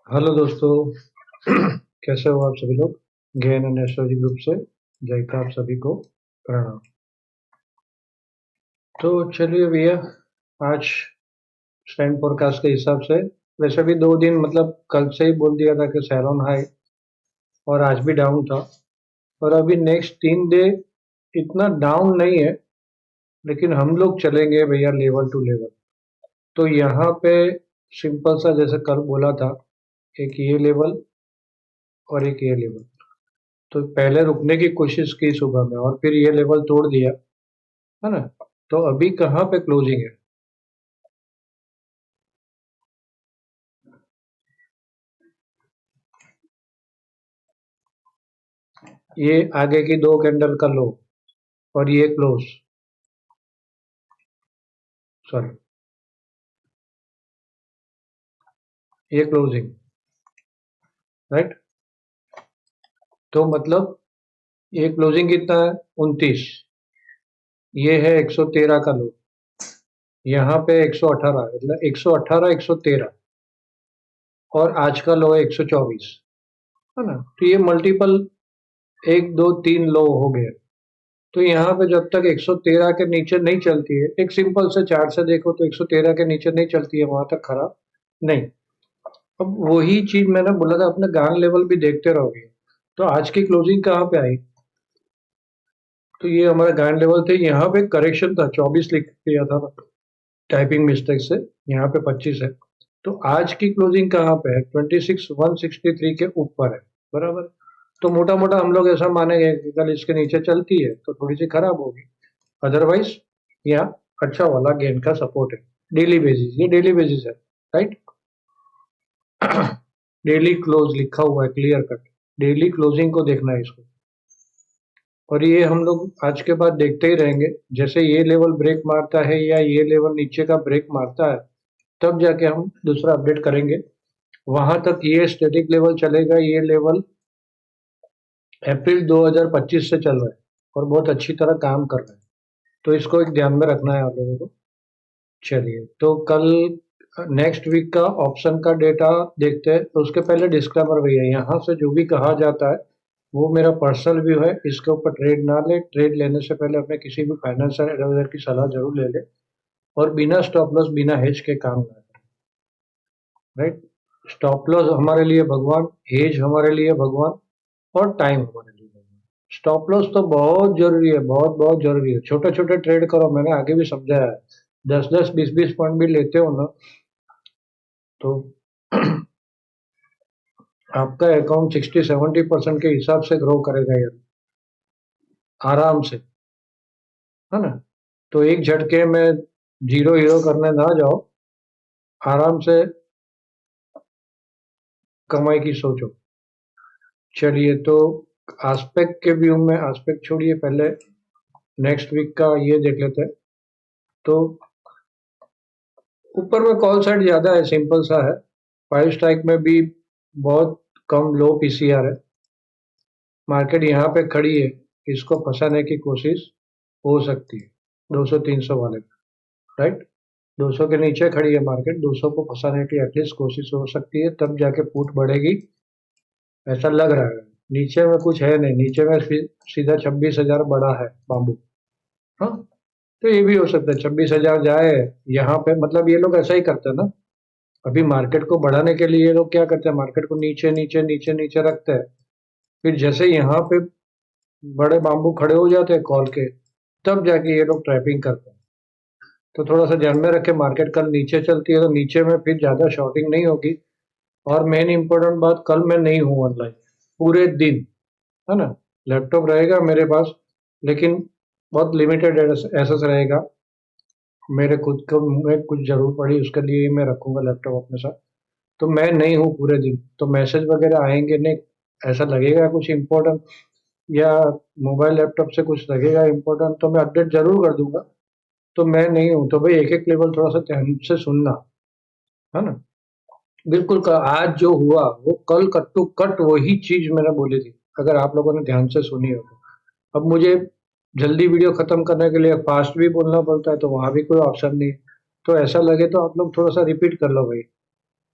Hello दोस्तों। कैसे हो आप सभी लोग। गेन एंड एस्ट्रोलॉजी ग्रुप से जय का आप सभी को प्रणाम। तो चलिए भैया, आज स्टैंड फोरकास्ट के हिसाब से वैसे भी 2 दिन मतलब कल से ही बोल दिया था कि सैलॉन हाई और आज भी डाउन था। और अभी नेक्स्ट 3 डे इतना डाउन नहीं है, लेकिन हम लोग चलेंगे भैया लेवल टू लेवल। तो यहाँ पे सिंपल सा जैसे कल बोला था, एक ये लेवल और एक ये लेवल। तो पहले रुकने की कोशिश की सुबह में और फिर ये लेवल तोड़ दिया, है ना। तो अभी कहाँ पे क्लोजिंग है? ये आगे की 2 कैंडल का लो और ये क्लोज, सॉरी, ये क्लोजिंग, राइट। तो मतलब ये क्लोजिंग कितना है? 29। ये है 113 का लो, यहाँ पे 118, मतलब 118 113, और आज का लो है 124, है ना। तो ये मल्टीपल 1 2 3 लो हो गए। तो यहाँ पे जब तक 113 के नीचे नहीं चलती है, एक सिंपल से चार्ट से देखो तो 113 के नीचे नहीं चलती है, वहां तक खरा नहीं। अब वही चीज मैंने बोला था, अपने गान लेवल भी देखते रहोगे। तो आज की क्लोजिंग कहाँ पे आई? तो ये हमारा गान लेवल थे, यहाँ पे करेक्शन था, 24 लिख दिया था टाइपिंग मिस्टेक से, यहाँ पे 25 है। तो आज की क्लोजिंग कहाँ पे है? 26,163 के ऊपर है, बराबर। तो मोटा मोटा हम लोग ऐसा मानेंगे कि कल इसके नीचे चलती है तो थोड़ी सी खराब होगी, अदरवाइज यहाँ अच्छा वाला गेन का सपोर्ट है। डेली बेसिस, ये डेली बेसिस है, राइट। डेली क्लोज लिखा हुआ है क्लियर कट, डेली क्लोजिंग को देखना है इसको। और ये हम लोग आज के बाद देखते ही रहेंगे, जैसे ये लेवल ब्रेक मारता है या ये लेवल नीचे का ब्रेक मारता है, तब जाके हम दूसरा अपडेट करेंगे। वहां तक ये स्टैटिक लेवल चलेगा, ये लेवल अप्रैल 2025 से चल रहा है और बहुत अच्छी तरह काम कर रहा है। तो इसको एक ध्यान में रखना है आप लोगों को। चलिए, तो कल नेक्स्ट वीक का ऑप्शन का डेटा देखते हैं। तो उसके पहले डिस्क्लेमर भैया, यहाँ से जो भी कहा जाता है वो मेरा पर्सनल व्यू है, इसके ऊपर ट्रेड ना ले। ट्रेड लेने से पहले अपने किसी भी फाइनेंशियल एडवाइजर की सलाह जरूर ले ले, और बिना स्टॉप लॉस बिना हेज के काम ना करें, राइट। स्टॉप लॉस हमारे लिए भगवान, हेज हमारे लिए भगवान, और टाइम हमारे लिए भगवान। स्टॉप लॉस तो बहुत जरूरी है, बहुत बहुत जरूरी है। छोटे छोटे ट्रेड करो, मैंने आगे भी समझाया है। 10 10 20 20 पॉइंट भी लेते हो ना, तो आपका अकाउंट 60 70% के हिसाब से ग्रो करेगा यार, आराम से, है ना। तो एक झटके में जीरो हीरो करने ना जाओ, आराम से कमाई की सोचो। चलिए, तो आस्पेक्ट के व्यू में, आस्पेक्ट छोड़िए, पहले नेक्स्ट वीक का ये देख लेते हैं। तो ऊपर में कॉल साइड ज्यादा है, सिंपल सा है। 5 स्ट्राइक में भी बहुत कम लो पीसीआर है। मार्केट यहाँ पे खड़ी है, इसको फंसाने की कोशिश हो सकती है 200 300 वाले, राइट। 200 के नीचे खड़ी है मार्केट, 200 को फंसाने की एटलीस्ट कोशिश हो सकती है, तब जाके पुट बढ़ेगी, ऐसा लग रहा है। नीचे में कुछ है नहीं, नीचे में सीधा 26,000 बड़ा है बाम्बू। हाँ, तो ये भी हो सकता है 26,000 जाए यहाँ पे। मतलब ये लोग ऐसा ही करते हैं ना, अभी मार्केट को बढ़ाने के लिए ये लोग क्या करते हैं, मार्केट को नीचे नीचे नीचे नीचे रखते हैं, फिर जैसे यहाँ पे बड़े बाम्बू खड़े हो जाते हैं कॉल के, तब जाके ये लोग ट्रैपिंग करते हैं। तो थोड़ा सा ध्यान में रखे, मार्केट कल नीचे चलती है तो नीचे में फिर ज्यादा शॉर्टिंग नहीं होगी। और मेन इंपॉर्टेंट बात, कल मैं नहीं हूँ ऑनलाइन पूरे दिन, है ना। लैपटॉप रहेगा मेरे पास, लेकिन बहुत लिमिटेड एसेस रहेगा। मेरे खुद को में कुछ जरूरत पड़ी उसके लिए ही मैं रखूंगा लैपटॉप अपने साथ। तो मैं नहीं हूँ पूरे दिन, तो मैसेज वगैरह आएंगे नहीं, ऐसा लगेगा कुछ इम्पोर्टेंट या मोबाइल लैपटॉप से कुछ लगेगा इम्पोर्टेंट तो मैं अपडेट जरूर कर दूंगा। तो मैं नहीं हूँ, तो भाई एक एक लेवल थोड़ा सा ध्यान से सुनना, है ना। बिल्कुल आज जो हुआ वो कल कट टू कट वही चीज मैंने बोली थी, अगर आप लोगों ने ध्यान से सुनी हो तो। अब मुझे जल्दी वीडियो खत्म करने के लिए फास्ट भी बोलना पड़ता है, तो वहां भी कोई ऑप्शन नहीं है। तो ऐसा लगे तो आप लोग थोड़ा सा रिपीट कर लो भाई,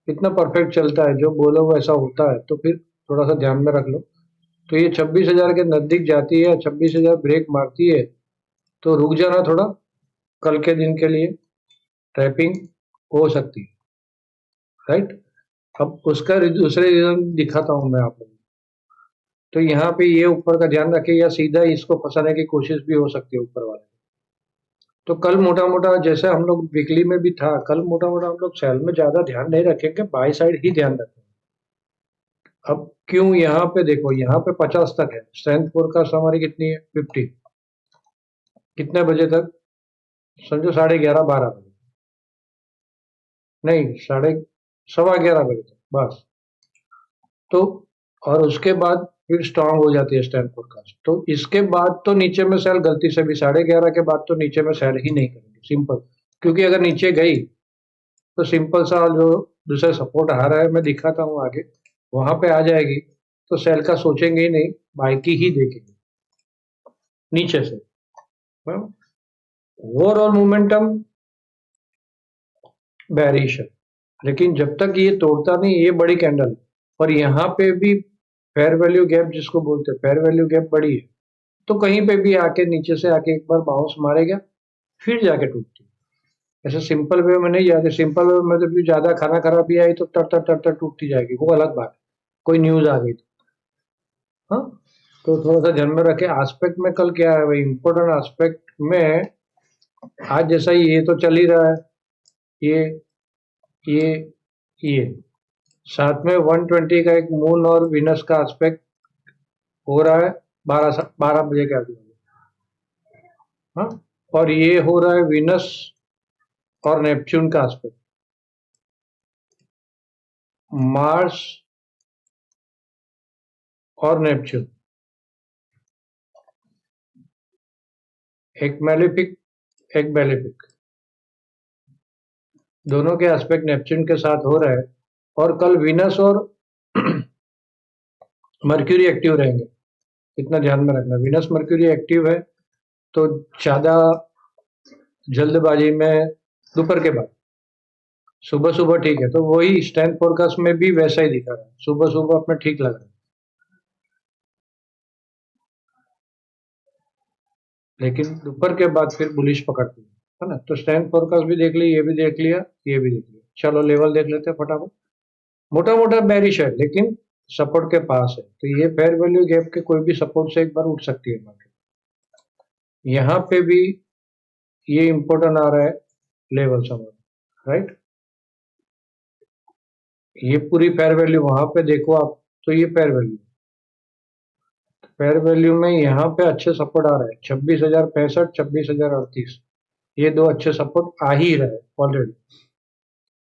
इतना परफेक्ट चलता है, जो बोलो वैसा होता है, तो फिर थोड़ा सा ध्यान में रख लो। तो ये 26,000 के नजदीक जाती है, 26,000 ब्रेक मारती है, तो रुक जाना थोड़ा, कल के दिन के लिए ट्रैपिंग हो सकती है, राइट। अब उसका दूसरे रीजन दिखाता हूं मैं आप लोगों को। तो यहाँ पे ये ऊपर का ध्यान रखे, या सीधा इसको फंसाने की कोशिश भी हो सकती है ऊपर वाले। तो कल मोटा मोटा जैसे हम लोग वीकली में भी था, कल मोटा मोटा हम लोग सेल में ज्यादा ध्यान नहीं रखेंगे, बाई साइड ही ध्यान रखेंगे। अब क्यों, यहाँ पे देखो, यहाँ पे 50 तक है स्ट्रेंथ फोरकास्ट हमारी, कितनी है 50, कितने बजे तक, समझो 11:30 12 बजे, नहीं, साढ़े 11:15 बजे तक बस। तो और उसके बाद फिर स्ट्रांग हो जाती है स्टैंड फोरकास्ट, तो इसके बाद तो नीचे में सेल गलती से भी 11:30 के बाद तो नीचे में सेल ही नहीं करेंगे, सिंपल। क्योंकि अगर नीचे गई तो सिंपल सा जो दूसरा सपोर्ट आ रहा है, मैं दिखाता हूँ आगे, वहां पे आ जाएगी, तो सेल का सोचेंगे ही नहीं, बाई की ही देखेंगे नीचे से। ओवरऑल मोमेंटम बेरिश है, लेकिन जब तक ये तोड़ता नहीं, ये बड़ी कैंडल है, और यहाँ पे भी फेयर वैल्यू गैप जिसको बोलते हैं, फेयर वैल्यू गैप बड़ी है, तो कहीं पे भी आके नीचे से आके एक बार बाउंस मारेगा, फिर जाके टूटती है। ऐसे सिंपल वे में नहीं जाते, सिंपल वे में तो भी ज्यादा खाना खराबी आई तो तर तर तर तर टूटती जाएगी, वो अलग बात है, कोई न्यूज आ गई तो। हाँ, तो थोड़ा सा ध्यान में रखे। एस्पेक्ट में कल क्या है भाई, इंपॉर्टेंट एस्पेक्ट में, आज जैसा ये तो चल ही रहा है, ये ये ये साथ में 120 का एक मून और विनस का एस्पेक्ट हो रहा है 12 बजे के आगे। हाँ, और ये हो रहा है विनस और नेपच्यून का एस्पेक्ट, मार्स और नेपच्यून, एक मैलेफिक एक बेलिफिक, दोनों के एस्पेक्ट नेपच्यून के साथ हो रहे हैं। और कल विनस और मर्क्यूरी एक्टिव रहेंगे, इतना ध्यान में रखना, विनस मर्क्यूरी एक्टिव है, तो ज्यादा जल्दबाजी में दोपहर के बाद, सुबह सुबह ठीक है, तो वही स्टैंड फोरकास्ट में भी वैसा ही दिखा रहा है, सुबह सुबह अपने ठीक लग रहा है, लेकिन दोपहर के बाद फिर बुलिश पकड़ती है ना। तो स्टैंड फोरकास्ट भी देख लिया, ये भी देख लिया, ये भी देख लिया, चलो लेवल देख लेते हैं फटाफट। मोटा मोटा बेरिश है, लेकिन सपोर्ट के पास है, तो ये फेयर वैल्यू गैप के कोई भी सपोर्ट से एक बार उठ सकती है मार्केट। यहाँ पे भी ये इंपॉर्टेंट आ रहा है लेवल समझ, राइट। ये पूरी फेयर वैल्यू वहां पे देखो आप, तो ये फेयर वैल्यू में यहाँ पे अच्छे सपोर्ट आ रहे हैं, 26,065, 26,038, ये दो अच्छे सपोर्ट आ ही रहे ऑलरेडी।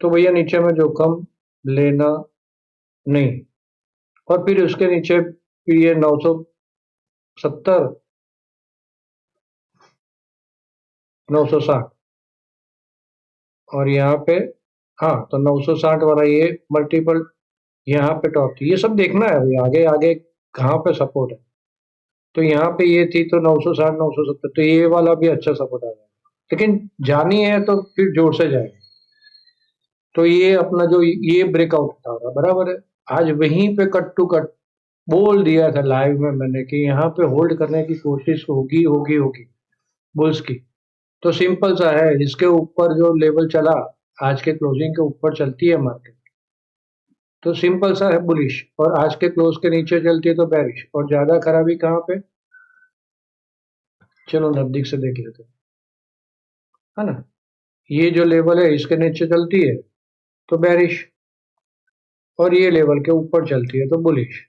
तो भैया नीचे में जोखिम लेना नहीं, और फिर उसके नीचे फिर ये 970, 960, और यहाँ पे, हाँ, तो 960 वाला ये मल्टीपल यहाँ पे टॉप थी, ये सब देखना है अभी आगे आगे कहाँ पे सपोर्ट है। तो यहाँ पे ये थी, तो 960 970, तो ये वाला भी अच्छा सपोर्ट आ गया, लेकिन जानी है तो फिर जोर से जाएगा। तो ये अपना जो ये ब्रेकआउट था बराबर है, आज वहीं पे कट टू कट बोल दिया था लाइव में मैंने कि यहाँ पे होल्ड करने की कोशिश होगी होगी होगी बुल्स की। तो सिंपल सा है, इसके ऊपर जो लेवल चला, आज के क्लोजिंग के ऊपर चलती है मार्केट, तो सिंपल सा है बुलिश, और आज के क्लोज के नीचे चलती है तो बेरिश। और ज्यादा खराबी कहाँ पे, चलो नजदीक से देख लेते हैं, है ना। ये जो लेवल है इसके नीचे चलती है तो बेरिश, और ये लेवल के ऊपर चलती है तो बुलिश।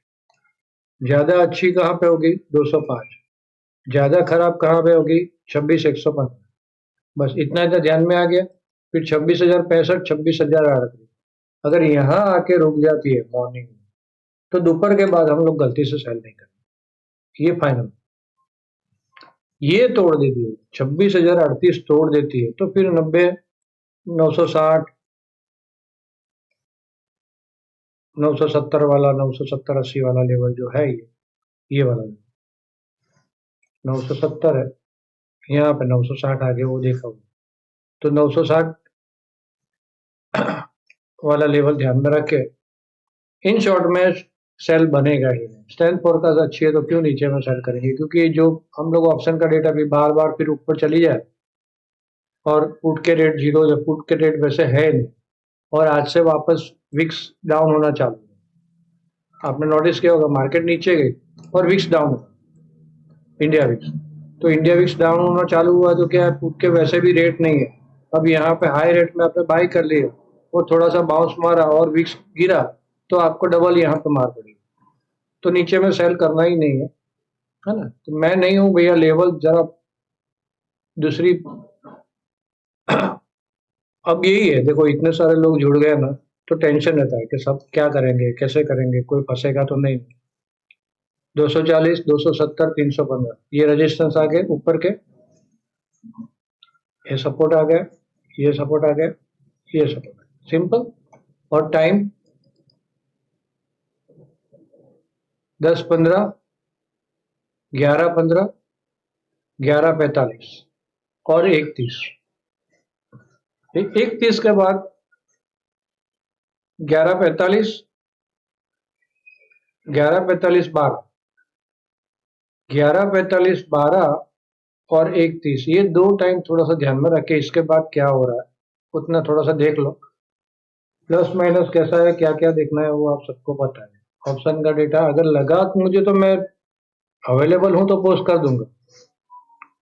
ज्यादा अच्छी कहाँ पे होगी, 205, ज्यादा खराब कहाँ पे होगी, 26,115, बस इतना इतना ध्यान में आ गया। फिर 26,065, 26,038, अगर यहाँ आके रुक जाती है मॉर्निंग में, तो दोपहर के बाद हम लोग गलती से सेल नहीं करेंगे, ये फाइनल। ये तोड़ देती है, 26,038 तोड़ देती है, तो फिर 90, 960, 970 वाला, 970 80 वाला लेवल जो है, ये वाला 970 है, यहाँ पे 960 आ गया, वो देखा हुआ। तो 960 वाला लेवल ध्यान में रखे, इन शॉर्ट में सेल बनेगा ही नहीं। स्ट्रेंथ फोरकास्ट अच्छी है तो क्यों नीचे में सेल करेंगे, क्योंकि जो हम लोग ऑप्शन का डेटा भी बार बार फिर ऊपर चली जाए और पुट के रेट जीरो, जब पुट के रेट वैसे है नहीं, और आज से वापस विक्स डाउन होना चालू है। आपने नोटिस किया होगा मार्केट नीचे गई और विक्स डाउन हुआ, इंडिया विक्स। तो इंडिया विक्स डाउन होना चालू हुआ तो क्या है, पुट के वैसे भी रेट नहीं है। अब यहाँ पे हाई रेट में आपने बाई कर लिया, वो थोड़ा सा बाउंस मारा और विक्स गिरा, तो आपको डबल यहाँ पे मार पड़ी। तो नीचे में सेल करना ही नहीं है ना। तो मैं नहीं हूँ भैया, लेवल जरा दूसरी। अब यही है, देखो इतने सारे लोग जुड़ गए ना, तो टेंशन रहता है कि सब क्या करेंगे, कैसे करेंगे, कोई फंसेगा तो नहीं। 240, 270, 315 ये रेजिस्टेंस आ गए ऊपर के, ये सपोर्ट आ गया, ये सपोर्ट आ गया, ये सपोर्ट, सिंपल। और टाइम 10-15, 11-15, 11-45 और 1-30। 1-30 के बाद 11-45, 11-45, 12, 11-45, 12 और 1-30, ये दो टाइम थोड़ा सा ध्यान में रखे। इसके बाद क्या हो रहा है उतना थोड़ा सा देख लो, प्लस माइनस कैसा है, क्या क्या देखना है वो आप सबको पता है। ऑप्शन का डेटा अगर लगा तो मुझे, तो मैं अवेलेबल हूं तो पोस्ट कर दूंगा,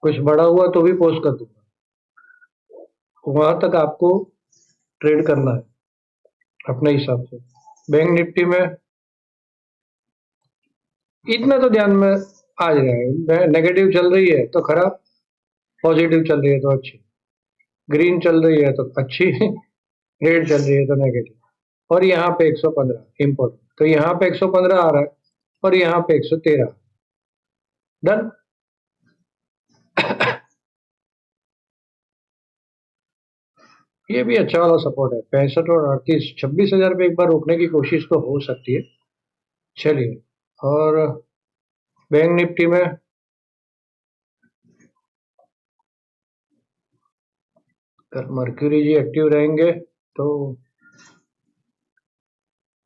कुछ बड़ा हुआ तो भी पोस्ट कर दूंगा। वहां तक आपको ट्रेड करना है अपने हिसाब से। बैंक निफ्टी में इतना तो ध्यान में आ जाएगा, नेगेटिव चल रही है तो खराब, पॉजिटिव चल रही है तो अच्छी, ग्रीन चल रही है तो अच्छी, रेड चल रही है तो नेगेटिव। और यहाँ पे 115 इम्पोर्ट, तो यहाँ पे 115 आ रहा है और यहाँ पे 113, डन। ये भी अच्छा वाला सपोर्ट है, 65 और 38, 26,000 पे एक बार रोकने की कोशिश तो हो सकती है। चलिए, और बैंक निफ्टी में मर्क्यूरी जी एक्टिव रहेंगे तो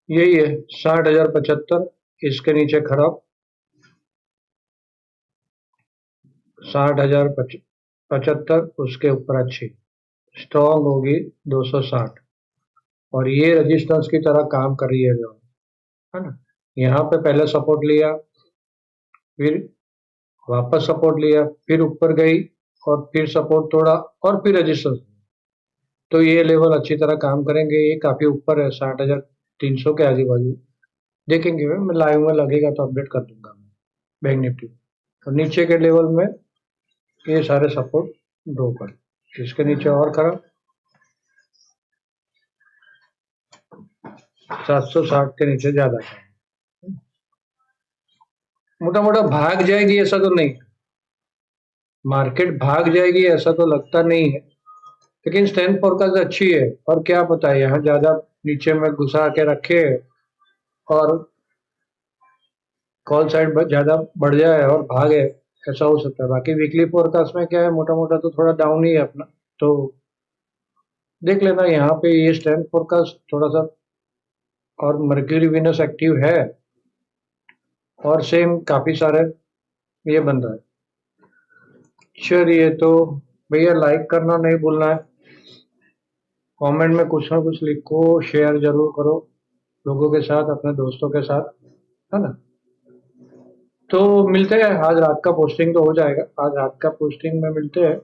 यही है 60,075, इसके नीचे खराब, 60,075, उसके ऊपर अच्छी स्ट्रॉन्ग होगी 260, और ये रेजिस्टेंस की तरह काम कर रही है जो, है ना। यहाँ पे पहले सपोर्ट लिया, फिर वापस सपोर्ट लिया, फिर ऊपर गई और फिर सपोर्ट तोड़ा और फिर रेजिस्टेंस। तो ये लेवल अच्छी तरह काम करेंगे, ये काफी ऊपर है 60,300 के आजू बाजू। देखेंगे, मैं लाइव में लगेगा तो अपडेट कर दूंगा मैं बैंक निफ्टी। तो नीचे के लेवल में ये सारे सपोर्ट ड्रॉ कर, इसके नीचे और खराब 760 के नीचे ज्यादा है। मोटा मोटा भाग जाएगी ऐसा तो नहीं, मार्केट भाग जाएगी ऐसा तो लगता नहीं है, लेकिन स्ट्रेंथ फोरकास्ट अच्छी है। और क्या पता है यहाँ ज्यादा नीचे में घुसा के रखे और कॉल साइड ज्यादा बढ़ जाए और भागे, ऐसा हो सकता है। बाकी वीकली फोरकास्ट में क्या है, मोटा मोटा तो थोड़ा डाउन ही है अपना, तो देख लेना। यहाँ पे ये स्ट्रेंथ फोरकास्ट थोड़ा सा, और मर्क्यूरी वीनस एक्टिव है, और सेम काफी सारे ये बन रहा है। चलिए, तो भैया लाइक करना नहीं भूलना है, कमेंट में कुछ ना कुछ लिखो, शेयर जरूर करो लोगों के साथ, अपने दोस्तों के साथ, है ना। तो मिलते हैं, आज रात का पोस्टिंग तो हो जाएगा, आज रात का पोस्टिंग में मिलते हैं।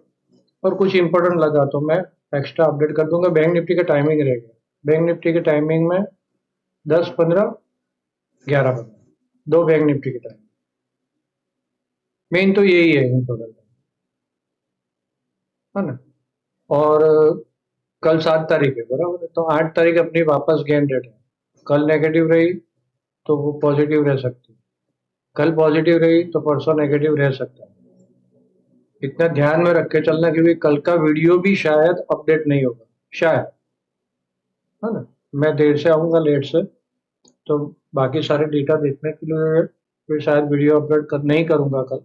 और कुछ इंपॉर्टेंट लगा तो मैं एक्स्ट्रा अपडेट कर दूंगा। बैंक निफ्टी का टाइमिंग रहेगा, बैंक निफ्टी के टाइमिंग में 10-15, 11-15, दो बैंक निफ्टी के टाइम, मेन तो यही है इंपॉर्टेंट, है ना। और कल 7 तारीख है बराबर है, तो 8 तारीख अपनी वापस गेम डेट है। कल नेगेटिव रही तो वो पॉजिटिव रह सकती है, कल पॉजिटिव रही तो परसों नेगेटिव रह सकता है। इतना ध्यान में रख के चलना, क्योंकि कल का वीडियो भी शायद अपडेट नहीं होगा, शायद, है ना। मैं देर से आऊंगा, लेट से, तो बाकी सारे डेटा देखने के लिए फिर शायद वीडियो अपलोड नहीं करूंगा कल,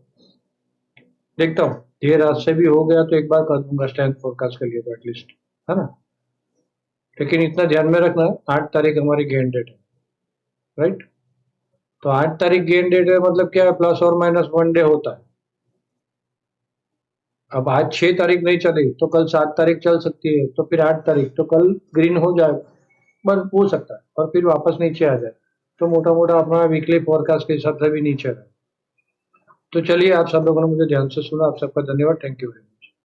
देखता हूँ। देर रात से भी हो गया तो एक बार कर दूंगा स्ट्रेंथ फोरकास्ट के लिए तो एटलीस्ट, है ना। लेकिन इतना ध्यान में रखना 8 तारीख हमारी गेन डेट है, राइट। तो 8 तारीख गेन डेट है, मतलब क्या है, प्लस और माइनस 1 डे होता है। अब आज 6 तारीख नहीं चली तो कल 7 तारीख चल सकती है, तो फिर 8 तारीख, तो कल ग्रीन हो जाए, बस हो सकता है, और फिर वापस नीचे आ जाए। तो मोटा मोटा अपना वीकली फोरकास्ट के हिसाब से भी नीचे है। तो चलिए, आप सब लोगों ने मुझे ध्यान से सुना, आप सबका धन्यवाद, थैंक यू।